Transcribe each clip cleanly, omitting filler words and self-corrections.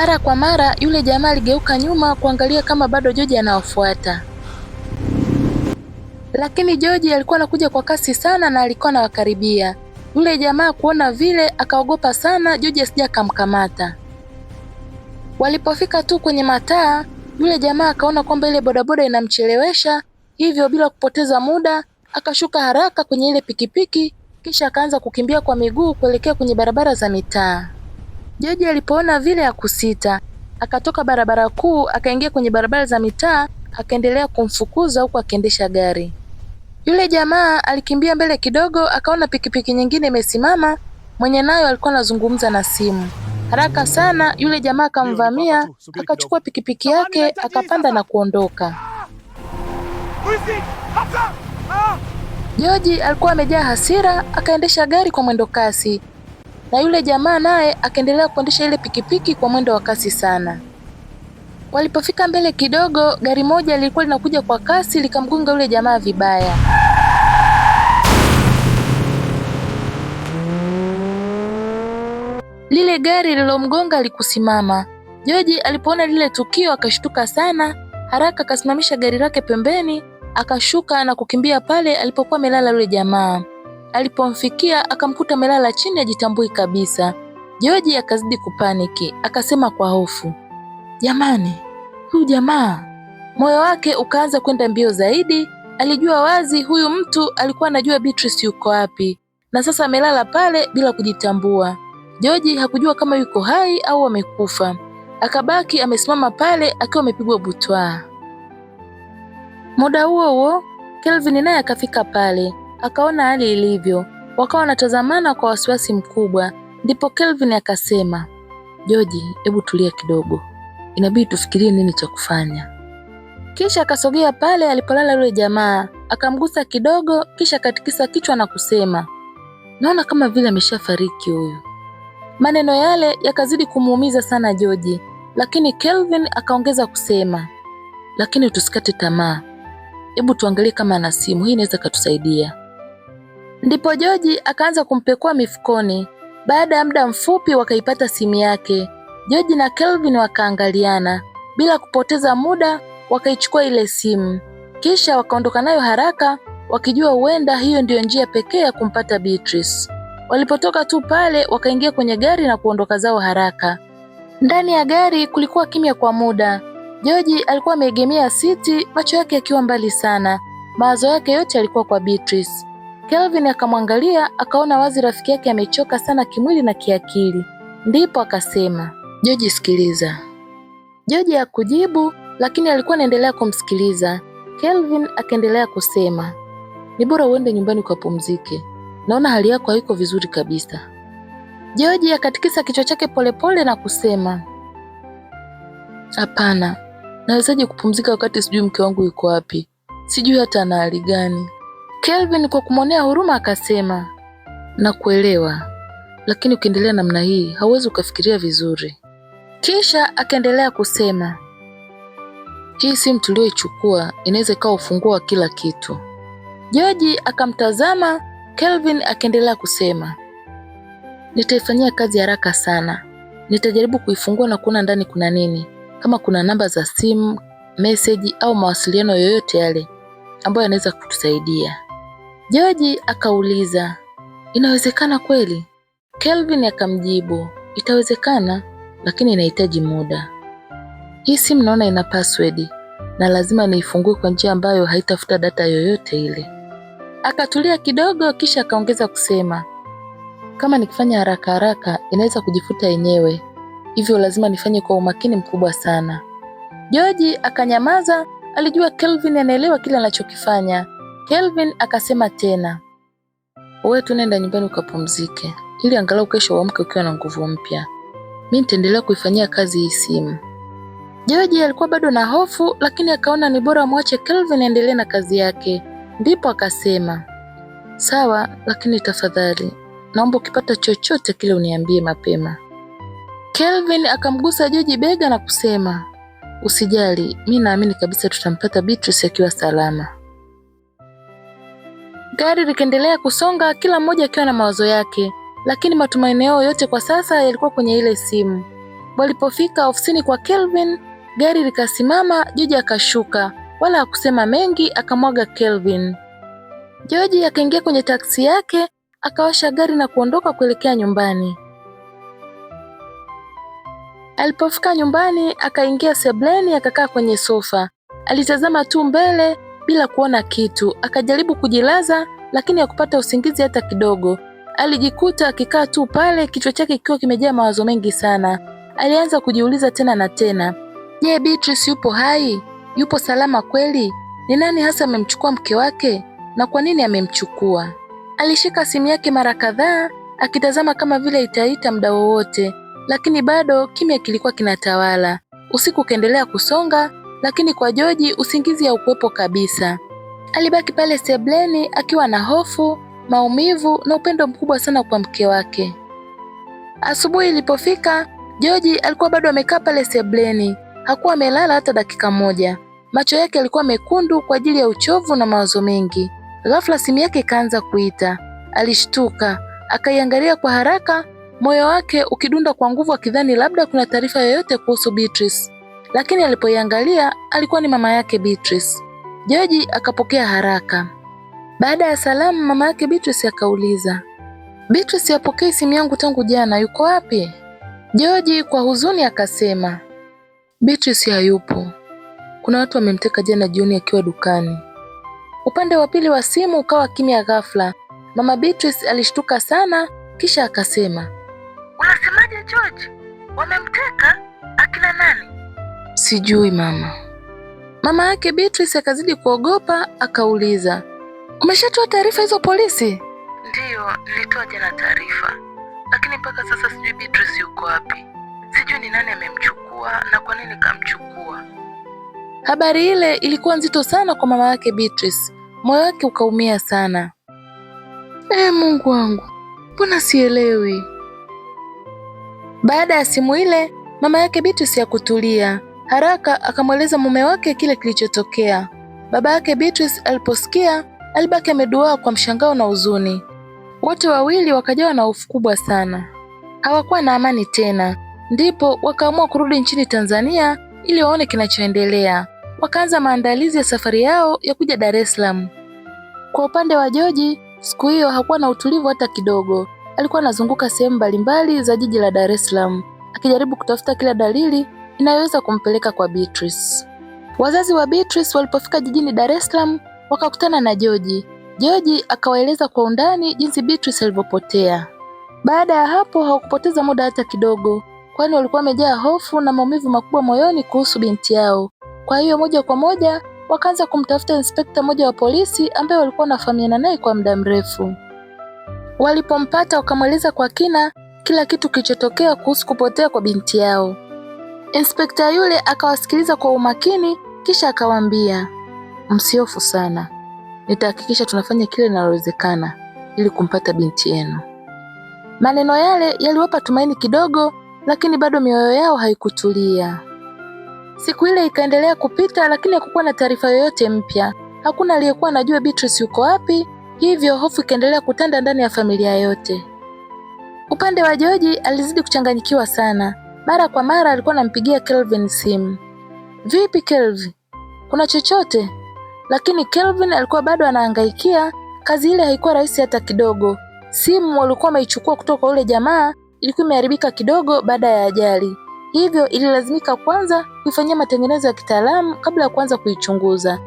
Mara kwa mara yule jamaa aligeuka nyuma kuangalia kama bado George anawafuata. Lakini George alikuwa anakuja kwa kasi sana na alikuwa anawakaribia. Yule jamaa kuona vile akaogopa sana George asije akamkamata. Walipofika tu kwenye mataa, yule jamaa akaona kwamba ile bodaboda inamchelewesha, hivyo bila kupoteza muda akashuka haraka kwenye ile pikipiki kisha akaanza kukimbia kwa miguu kuelekea kwenye barabara za mitaa. George alipoona vile hakusita, akatoka barabara kuu akaingia kwenye barabara za mitaa, akaendelea kumfukuza huku akiendesha gari. Yule jamaa alikimbia mbele kidogo akaona pikipiki nyingine imesimama, mwenye nayo alikuwa anazungumza na simu. Haraka sana yule jamaa akamvamia, akachukua pikipiki yake akapanda na kuondoka. George alikuwa amejaa hasira, akaendesha gari kwa mwendo kasi. Na yule jamaa naye akaendelea kuendesha ile pikipiki kwa mwendo wa kasi sana. Walipofika mbele kidogo, gari moja lilikuwa linakuja kwa kasi likamgonga yule jamaa vibaya. Lile gari lilomgonga likusimama. George alipoona lile tukio akashtuka sana, haraka akasimamisha gari lake pembeni, akashuka na kukimbia pale alipokuwa amelala yule jamaa. Alipomfikia akamkuta amelala chini ajitambui kabisa. George akazidi kupaniki, akasema kwa hofu, "Jamani, huyu jamaa." Moyo wake ukaanza kwenda mbio zaidi, alijua wazi huyu mtu alikuwa anajua Beatrice yuko wapi, na sasa amelala pale bila kujitambua. George hakujua kama yuko hai au amekufa. Akabaki amesimama pale akiwa amepigwa butwaa. Muda huo huo, Kelvin naye akafika pale, akaona hali ilivyo. Wakawa wanatazamana kwa wasiwasi mkubwa. Ndipo Kelvin akasema, "George, hebu tulia kidogo. Inabidi tufikirie nini cha kufanya." Kisha akasogea pale alipolala yule jamaa, akamgusa kidogo kisha akatikisa kichwa na kusema, "Naona kama vile ameshafariki huyu." Maneno yale yakazidi kumuumiza sana George, lakini Kelvin akaongeza kusema, "Lakini tusikate tamaa. Hebu tuangalie kama ana simu, hii inaweza kutusaidia." Ndipo George akaanza kumpekua mifukoni. Baada ya muda mfupi wakaipata simu yake. George na Kelvin wakaangaliana. Bila kupoteza muda wakaichukua ile simu. Kisha wakaondoka nayo haraka wakijua huenda hiyo ndiyo njia pekee ya kumpata Beatrice. Walipotoka tu pale wakaingia kwenye gari na kuondoka zao haraka. Ndani ya gari kulikuwa kimya kwa muda. George alikuwa ameegemea siti, macho yake yakiwa mbali sana. Mawazo yake yote yalikuwa kwa Beatrice. Kelvin akamwangalia akaona wazi rafiki yake amechoka sana kimwili na kiakili. Ndipo akasema, "George, sikiliza." George hakujibu, lakini alikuwa anaendelea kumsikiliza. Kelvin akaendelea kusema, "Ni bora uende nyumbani ukapumzike. Naona hali yako haiko vizuri kabisa." George akatikisa kichwa chake polepole na kusema, "Hapana, nawezaje kupumzika wakati sijui mke wangu yuko wapi? Sijui hata ana hali gani." Kelvin kwa kumwonea huruma akasema, "Nakuelewa, lakini ukiendelea namna hii hauwezi ukafikiria vizuri." Kisha akaendelea kusema, "Hii simu tuliyoichukua inaweza ikawa ufunguo wa kila kitu." George akamtazama. Kelvin akaendelea kusema, "Nitaifanyia kazi haraka sana. Nitajaribu kuifungua na kuona ndani kuna nini, kama kuna namba za simu, meseji au mawasiliano yoyote yale ambayo yanaweza kutusaidia." George akauliza, "Inawezekana kweli?" Kelvin akamjibu, "Itawezekana, lakini inahitaji muda. Hii simu naona ina password na lazima niifungue kwa njia ambayo haitafuta data yoyote ile." Akatulia kidogo kisha akaongeza kusema, "Kama nikifanya haraka haraka inaweza kujifuta yenyewe. Hivyo lazima nifanye kwa umakini mkubwa sana." George akanyamaza, alijua Kelvin anaelewa kile anachokifanya. Kelvin akasema tena, "Wewe tu nenda nyumbani ukapumzike, ili angalau kesho uamke ukiwa na nguvu mpya. Mimi nitaendelea kuifanyia kazi hii simu." George alikuwa bado na hofu, lakini akaona ni bora muache Kelvin aendelee na kazi yake. Ndipo akasema, "Sawa, lakini tafadhali naomba ukipata chochote kile uniambie mapema." Kelvin akamgusa George bega na kusema, "Usijali, mimi naamini kabisa tutampata Beatrice akiwa salama." Gari likaendelea kusonga, kila mmoja akiwa na mawazo yake, lakini matumaini yao yote kwa sasa yalikuwa kwenye ile simu. Walipofika ofisini kwa Kelvin, gari likasimama, George akashuka, wala hakusema mengi, akamwaga Kelvin. George akaingia kwenye taksi yake, akawasha gari na kuondoka kuelekea nyumbani. Alipofika nyumbani, akaingia sebleni, akakaa kwenye sofa. Alitazama tu mbele bila kuona kitu, akajaribu kujilaza lakini hakupata usingizi hata kidogo. Alijikuta akikaa tu pale, kichwa chake kikiwa kimejaa mawazo mengi sana. Alianza kujiuliza tena na tena, je, Beatrice yupo hai? Yupo salama kweli? Ni nani hasa amemchukua mke wake na kwa nini amemchukua? Alishika simu yake mara kadhaa akitazama kama vile itaita muda wowote, lakini bado kimya kilikuwa kinatawala. Usiku ukaendelea kusonga, lakini kwa George usingizi haukuwepo kabisa. Alibaki pale sebleni akiwa na hofu, maumivu na upendo mkubwa sana kwa mke wake. Asubuhi ilipofika, George alikuwa bado amekaa pale sebleni. Hakuwa amelala hata dakika moja. Macho yake yalikuwa mekundu kwa ajili ya uchovu na mawazo mengi. Ghafla simu yake ikaanza kuita. Alishtuka, akaiangalia kwa haraka, moyo wake ukidunda kwa nguvu akidhani labda kuna taarifa yoyote kuhusu Beatrice. Lakini alipoiangalia alikuwa ni mama yake Beatrice. George akapokea haraka. Baada ya salamu, mama yake Beatrice akauliza, Beatrice hapokei simu yangu tangu jana, yuko wapi? George kwa huzuni akasema, Beatrice hayupo. Kuna watu wamemteka jana jioni akiwa dukani. Upande wa pili wa simu ukawa kimya ghafla. Mama Beatrice alishtuka sana, kisha akasema, unasemaje George? Wamemteka? Akina nani? Sijui mama. Mama yake Beatrice akazidi kuogopa, akauliza, umeshatoa taarifa hizo polisi? Ndiyo, nilitoa jana taarifa, lakini mpaka sasa sijui Beatrice yuko wapi. Sijui ni nani amemchukua na kwa nini kamchukua. Habari ile ilikuwa nzito sana kwa mama yake Beatrice. Moyo wake ukaumia sana. Mungu wangu, mbona sielewi? Baada ya simu ile, mama yake Beatrice hakutulia. Haraka akamweleza mume wake kile kilichotokea. Baba yake Beatrice aliposikia, alibaki ameduaa kwa mshangao na huzuni. Wote wawili wakajawa na hofu kubwa sana. Hawakuwa na amani tena. Ndipo wakaamua kurudi nchini Tanzania ili waone kinachoendelea. Wakaanza maandalizi ya safari yao ya kuja Dar es Salaam. Kwa upande wa George, siku hiyo hakuwa na utulivu hata kidogo. Alikuwa anazunguka sehemu mbalimbali za jiji la Dar es Salaam, akijaribu kutafuta kila dalili inayoweza kumpeleka kwa Beatrice. Wazazi wa Beatrice walipofika jijini Dar es Salaam, wakakutana na George. George akawaeleza kwa undani jinsi Beatrice alivyopotea. Baada ya hapo hawakupoteza muda hata kidogo, kwani walikuwa wamejaa hofu na maumivu makubwa moyoni kuhusu binti yao. Kwa hiyo moja kwa moja wakaanza kumtafuta inspekta mmoja wa polisi ambaye walikuwa wanafahamiana naye kwa muda mrefu. Walipompata wakamweleza kwa kina kila kitu kilichotokea kuhusu kupotea kwa binti yao. Inspekta yule akawasikiliza kwa umakini, kisha akawaambia, msihofu sana. Nitahakikisha tunafanya kile linalowezekana ili kumpata binti yenu. Maneno yale yaliwapa tumaini kidogo, lakini bado mioyo yao haikutulia. Siku ile ikaendelea kupita, lakini hakukuwa na taarifa yoyote mpya. Hakuna aliyekuwa anajua Beatrice yuko wapi, hivyo hofu ikaendelea kutanda ndani ya familia yote. Upande wa George alizidi kuchanganyikiwa sana. Mara kwa mara alikuwa anampigia Kelvin simu. Vipi Kelvin? Kuna chochote? Lakini Kelvin alikuwa bado anahangaikia. Kazi ile haikuwa rahisi hata kidogo. Simu walikuwa wameichukua kutoka kwa ule jamaa ilikuwa imeharibika kidogo baada ya ajali. Hivyo ililazimika kwanza kuifanyia matengenezo ya kitaalamu kabla ya kuanza kuichunguza.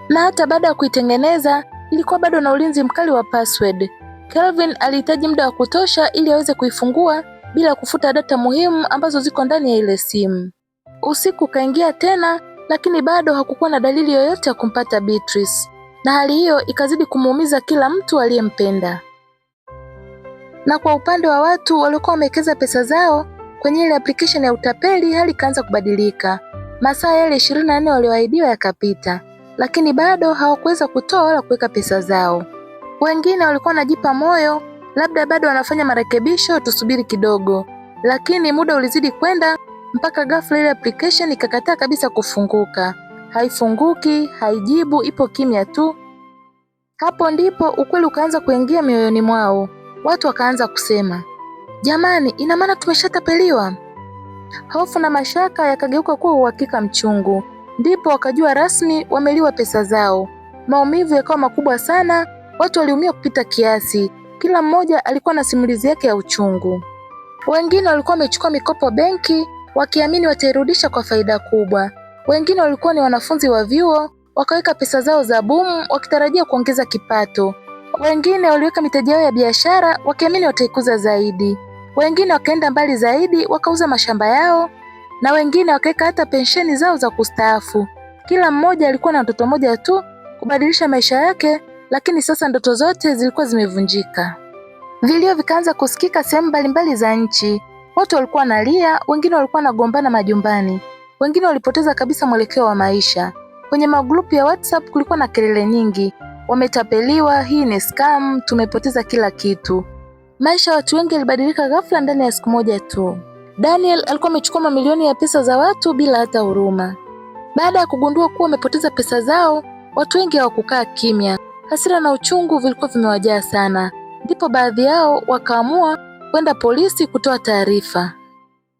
Na hata baada ya kuitengeneza ilikuwa bado na ulinzi mkali wa password. Kelvin alihitaji muda wa kutosha ili aweze kuifungua bila kufuta data muhimu ambazo ziko ndani ya ile simu. Usiku kaingia tena, lakini bado hakukuwa na dalili yoyote ya kumpata Beatrice. Na hali hiyo ikazidi kumuumiza kila mtu aliyempenda. Na kwa upande wa watu waliokuwa wamewekeza pesa zao kwenye ile application ya utapeli, hali ikaanza kubadilika. Masaa yale 24 walioahidiwa yakapita, lakini bado hawakuweza kutoa wala kuweka pesa zao. Wengine walikuwa wanajipa moyo, labda bado wanafanya marekebisho, tusubiri kidogo. Lakini muda ulizidi kwenda mpaka ghafla ile application ikakataa kabisa kufunguka. Haifunguki, haijibu, ipo kimya tu. Hapo ndipo ukweli ukaanza kuingia mioyoni mwao. Watu wakaanza kusema, jamani, ina maana tumeshatapeliwa? Hofu na mashaka yakageuka kuwa uhakika mchungu. Ndipo wakajua rasmi wameliwa pesa zao. Maumivu yakawa makubwa sana, watu waliumia kupita kiasi. Kila mmoja alikuwa na simulizi yake ya uchungu. Wengine walikuwa wamechukua mikopo benki wakiamini watairudisha kwa faida kubwa. Wengine walikuwa ni wanafunzi wa vyuo, wakaweka pesa zao za bumu wakitarajia kuongeza kipato. Wengine waliweka mitaji yao ya biashara wakiamini wataikuza zaidi. Wengine wakaenda mbali zaidi wakauza mashamba yao, na wengine wakaweka hata pensheni zao za kustaafu. Kila mmoja alikuwa na ndoto moja tu, kubadilisha maisha yake, lakini sasa ndoto zote zilikuwa zimevunjika. Vilio vikaanza kusikika sehemu mbalimbali za nchi. Watu walikuwa wanalia, wengine walikuwa wanagombana majumbani. Wengine walipoteza kabisa mwelekeo wa maisha. Kwenye magrupu ya WhatsApp kulikuwa na kelele nyingi. Wametapeliwa, hii ni scam, tumepoteza kila kitu. Maisha ya watu wengi yalibadilika ghafla ndani ya siku moja tu. Daniel alikuwa amechukua mamilioni ya pesa za watu bila hata huruma. Baada ya kugundua kuwa wamepoteza pesa zao, watu wengi hawakukaa kimya. Hasira na uchungu vilikuwa vimewajaa sana. Ndipo baadhi yao wakaamua kwenda polisi kutoa taarifa.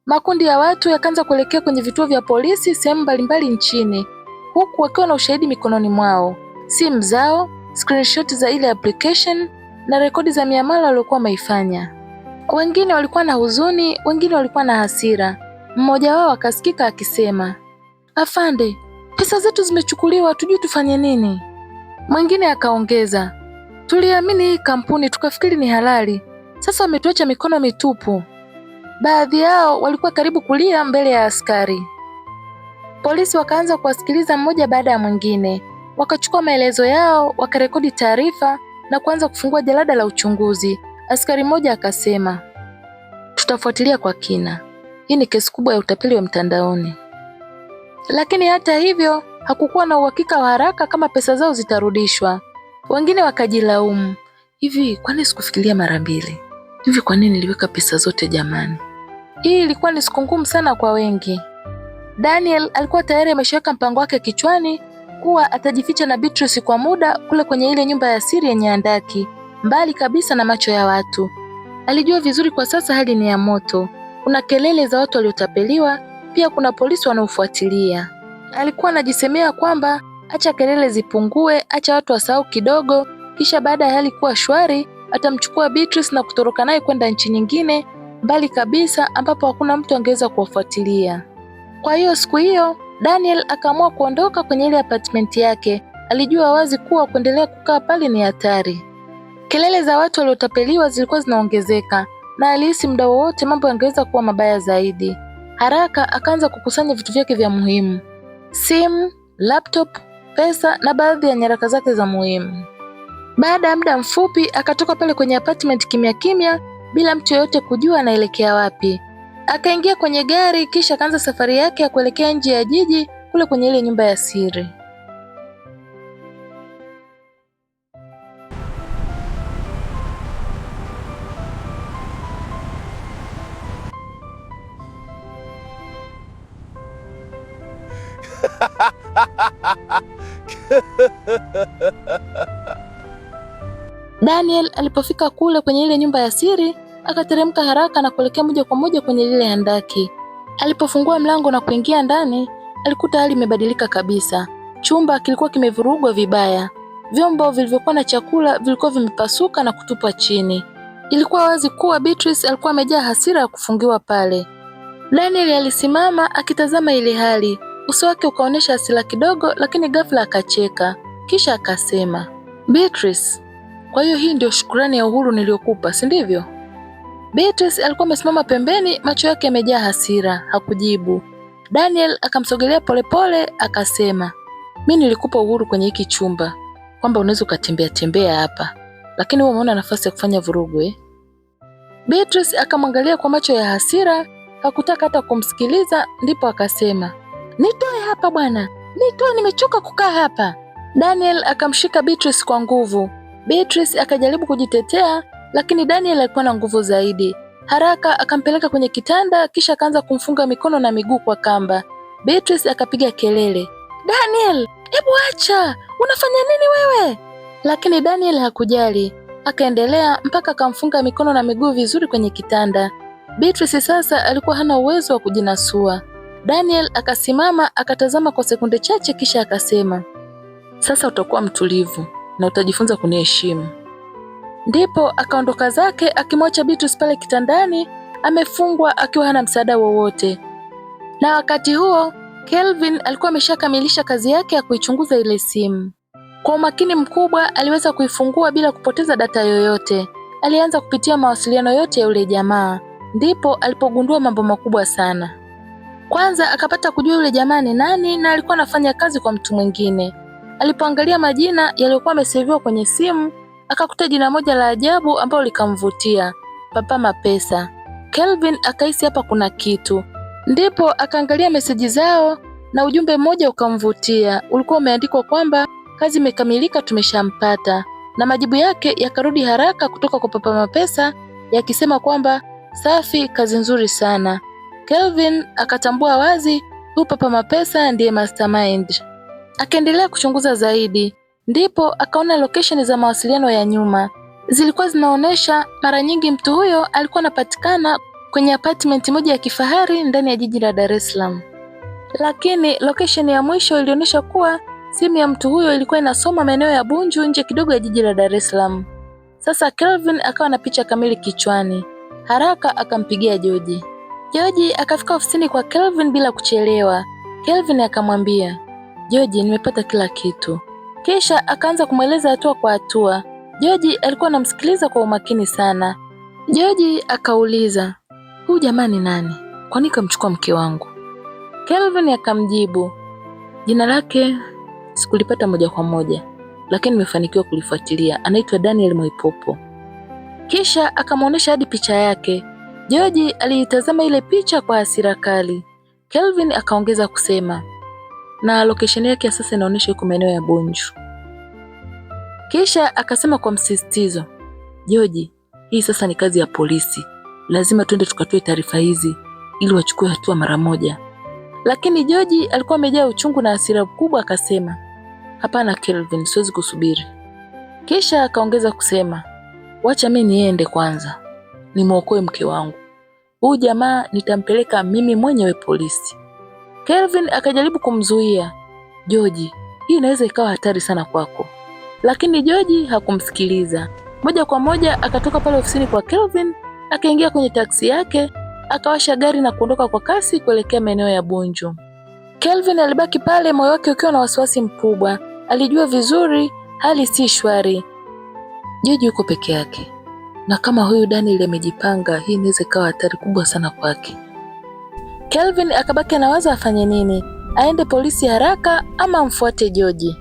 Makundi ya watu yakaanza kuelekea kwenye vituo vya polisi sehemu mbalimbali nchini, huku wakiwa na ushahidi mikononi mwao, simu zao, screenshot za ile application na rekodi za miamala waliokuwa wameifanya. Wengine walikuwa na huzuni, wengine walikuwa na hasira. Mmoja wao akasikika akisema, "Afande, pesa zetu zimechukuliwa, hatujui tufanye nini." Mwingine akaongeza, "Tuliamini hii kampuni tukafikiri ni halali. Sasa wametuacha mikono mitupu." Baadhi yao walikuwa karibu kulia mbele ya askari. Polisi wakaanza kuwasikiliza mmoja baada ya mwingine. Wakachukua maelezo yao, wakarekodi taarifa na kuanza kufungua jalada la uchunguzi. Askari mmoja akasema, "Tutafuatilia kwa kina. Hii ni kesi kubwa ya utapeli wa mtandaoni." Lakini hata hivyo, hakukuwa na uhakika wa haraka kama pesa zao zitarudishwa. Wengine wakajilaumu, "Hivi kwani sikufikiria mara mbili? Hivi kwa nini niliweka pesa zote jamani?" Hii ilikuwa ni siku ngumu sana kwa wengi. Daniel alikuwa tayari ameshaweka mpango wake kichwani kuwa atajificha na Beatrice kwa muda kule kwenye ile nyumba ya siri yenye handaki, mbali kabisa na macho ya watu. Alijua vizuri kwa sasa hali ni ya moto. Kuna kelele za watu waliotapeliwa, pia kuna polisi wanaofuatilia. Alikuwa anajisemea kwamba acha kelele zipungue, acha watu wasahau kidogo, kisha baada ya hali kuwa shwari, atamchukua Beatrice na kutoroka naye kwenda nchi nyingine, mbali kabisa ambapo hakuna mtu angeweza kuwafuatilia. Kwa hiyo siku hiyo, Daniel akaamua kuondoka kwenye ile apartment yake. Alijua wazi kuwa kuendelea kukaa pale ni hatari. Kelele za watu waliotapeliwa zilikuwa zinaongezeka na alihisi muda wowote mambo yangeweza kuwa mabaya zaidi. Haraka akaanza kukusanya vitu vyake vya muhimu: simu, laptop, pesa na baadhi ya nyaraka zake za muhimu. Baada ya muda mfupi akatoka pale kwenye apartment kimya kimya bila mtu yeyote kujua anaelekea wapi. Akaingia kwenye gari kisha akaanza safari yake ya kuelekea nje ya jiji kule kwenye ile nyumba ya siri. Daniel alipofika kule kwenye ile nyumba ya siri, akateremka haraka na kuelekea moja kwa moja kwenye lile handaki. Alipofungua mlango na kuingia ndani, alikuta hali imebadilika kabisa. Chumba kilikuwa kimevurugwa vibaya. Vyombo vilivyokuwa na chakula vilikuwa vimepasuka na kutupwa chini. Ilikuwa wazi kuwa Beatrice alikuwa amejaa hasira ya kufungiwa pale. Daniel alisimama akitazama ile hali. Uso wake ukaonyesha hasira kidogo, lakini ghafla akacheka. Kisha akasema, "Beatrice, kwa hiyo hii ndio shukrani ya uhuru niliyokupa, si ndivyo?" Beatrice alikuwa amesimama pembeni, macho yake yamejaa hasira, hakujibu. Daniel akamsogelea polepole akasema, "Mimi nilikupa uhuru kwenye hiki chumba, kwamba unaweza ukatembea tembea hapa, lakini wewe umeona nafasi ya kufanya vurugu eh?" Beatrice akamwangalia kwa macho ya hasira, hakutaka hata kumsikiliza, ndipo akasema, "Nitoe hapa bwana, nitoe, nimechoka kukaa hapa." Daniel akamshika Beatrice kwa nguvu. Beatrice akajaribu kujitetea, lakini Daniel alikuwa na nguvu zaidi. Haraka akampeleka kwenye kitanda kisha akaanza kumfunga mikono na miguu kwa kamba. Beatrice akapiga kelele, "Daniel, hebu acha! Unafanya nini wewe?" Lakini Daniel hakujali. Akaendelea mpaka akamfunga mikono na miguu vizuri kwenye kitanda. Beatrice sasa alikuwa hana uwezo wa kujinasua. Daniel akasimama akatazama kwa sekunde chache kisha akasema, sasa utakuwa mtulivu na utajifunza kuniheshimu. Ndipo akaondoka zake akimwacha Beatrice pale kitandani amefungwa akiwa hana msaada wowote. Na wakati huo Kelvin alikuwa ameshakamilisha kazi yake ya kuichunguza ile simu. Kwa umakini mkubwa aliweza kuifungua bila kupoteza data yoyote. Alianza kupitia mawasiliano yote ya yule jamaa. Ndipo alipogundua mambo makubwa sana. Kwanza akapata kujua yule jamaa ni nani na alikuwa anafanya kazi kwa mtu mwingine. Alipoangalia majina yaliyokuwa yameseviwa kwenye simu, akakuta jina moja la ajabu ambalo likamvutia, Papa Mapesa. Kelvin akahisi hapa kuna kitu. Ndipo akaangalia meseji zao na ujumbe mmoja ukamvutia. Ulikuwa umeandikwa kwamba kazi imekamilika, tumeshampata. Na majibu yake yakarudi haraka kutoka kwa Papa Mapesa yakisema kwamba safi, kazi nzuri sana. Kelvin akatambua wazi huyu Papa Mapesa ndiye mastermind. Akaendelea kuchunguza zaidi. Ndipo akaona location za mawasiliano ya nyuma. Zilikuwa zinaonesha mara nyingi mtu huyo alikuwa anapatikana kwenye apartment moja ya kifahari ndani ya jiji la Dar es Salaam. Lakini location ya mwisho ilionyesha kuwa simu ya mtu huyo ilikuwa inasoma maeneo ya Bunju nje kidogo ya jiji la Dar es Salaam. Sasa Kelvin akawa na picha kamili kichwani. Haraka akampigia George. George akafika ofisini kwa Kelvin bila kuchelewa. Kelvin akamwambia, George, nimepata kila kitu. Kisha akaanza kumweleza hatua kwa hatua. George alikuwa anamsikiliza kwa umakini sana. George akauliza, huyu jamaa ni nani? Kwa nini kamchukua mke wangu? Kelvin akamjibu, jina lake sikulipata moja kwa moja, lakini nimefanikiwa kulifuatilia. Anaitwa Daniel Mwaipopo. Kisha akamwonyesha hadi picha yake. George aliitazama ile picha kwa hasira kali. Kelvin akaongeza kusema, na location yake sasa inaonyesha yuko maeneo ya Bunju. Kisha akasema kwa msisitizo, George, hii sasa ni kazi ya polisi. Lazima twende tukatoe taarifa hizi ili wachukue hatua mara moja. Lakini George alikuwa amejaa uchungu na hasira kubwa akasema, hapana Kelvin, siwezi kusubiri. Kisha akaongeza kusema, wacha mimi niende kwanza, nimuokoe mke wangu. Huyu jamaa nitampeleka mimi mwenyewe polisi. Kelvin akajaribu kumzuia. George, hii inaweza ikawa hatari sana kwako. Lakini George hakumsikiliza. Moja kwa moja akatoka pale ofisini kwa Kelvin, akaingia kwenye taksi yake, akawasha gari na kuondoka kwa kasi kuelekea maeneo ya Bunju. Kelvin alibaki pale, moyo wake ukiwa na wasiwasi mkubwa. Alijua vizuri hali si shwari. George yuko peke yake. Na kama huyu Daniel amejipanga, hii inaweza ikawa hatari kubwa sana kwake. Kelvin akabaki anawaza afanye nini, aende polisi haraka ama amfuate George.